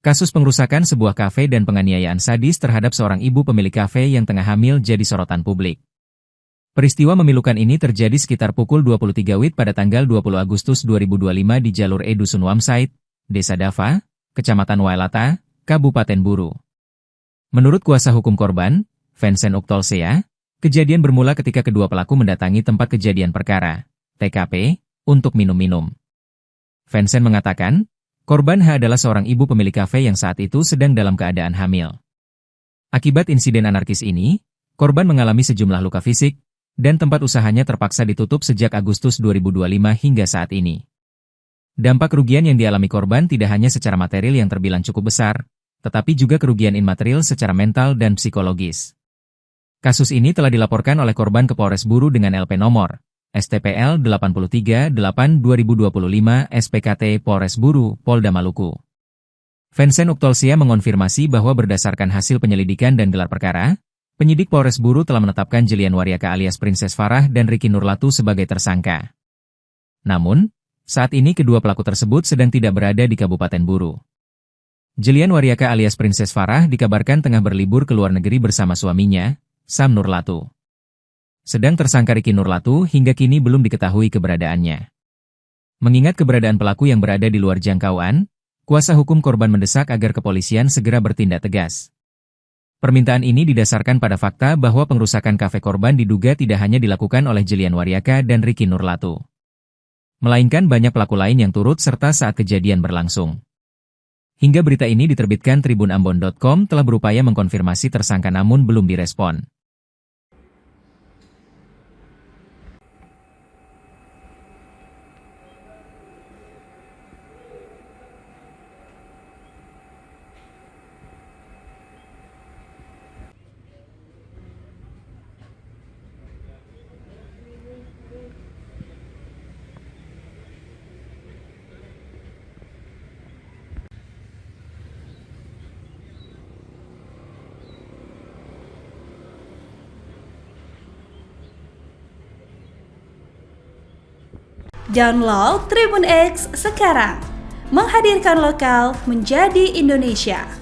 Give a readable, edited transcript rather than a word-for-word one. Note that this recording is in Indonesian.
Kasus pengrusakan sebuah kafe dan penganiayaan sadis terhadap seorang ibu pemilik kafe yang tengah hamil jadi sorotan publik. Peristiwa memilukan ini terjadi sekitar pukul 23 WIB pada tanggal 20 Agustus 2025 di jalur Dusun Wamsait, Desa Dava, Kecamatan Wailata, Kabupaten Buru. Menurut kuasa hukum korban, Vincent Uktolsea, kejadian bermula ketika kedua pelaku mendatangi tempat kejadian perkara, TKP, untuk minum-minum. Vincent mengatakan, korban H adalah seorang ibu pemilik kafe yang saat itu sedang dalam keadaan hamil. Akibat insiden anarkis ini, korban mengalami sejumlah luka fisik, dan tempat usahanya terpaksa ditutup sejak Agustus 2025 hingga saat ini. Dampak kerugian yang dialami korban tidak hanya secara material yang terbilang cukup besar, tetapi juga kerugian imaterial secara mental dan psikologis. Kasus ini telah dilaporkan oleh korban ke Polres Buru dengan LP nomor STPL 838/2025 SPKT Polres Buru, Polda Maluku. Vincent Uktolsea mengonfirmasi bahwa berdasarkan hasil penyelidikan dan gelar perkara, penyidik Polres Buru telah menetapkan Jelian Waryaka alias Princess Farah dan Ricky Nurlatu sebagai tersangka. Namun, saat ini kedua pelaku tersebut sedang tidak berada di Kabupaten Buru. Jelian Waryaka alias Princess Farah dikabarkan tengah berlibur ke luar negeri bersama suaminya, Sam Nurlatu. Sedang tersangka Ricky Nurlatu hingga kini belum diketahui keberadaannya. Mengingat keberadaan pelaku yang berada di luar jangkauan, kuasa hukum korban mendesak agar kepolisian segera bertindak tegas. Permintaan ini didasarkan pada fakta bahwa pengrusakan kafe korban diduga tidak hanya dilakukan oleh Jelian Waryaka dan Ricky Nurlatu, melainkan banyak pelaku lain yang turut serta saat kejadian berlangsung. Hingga berita ini diterbitkan tribunambon.com telah berupaya mengkonfirmasi tersangka namun belum direspon. Download Tribun X sekarang, menghadirkan lokal menjadi Indonesia.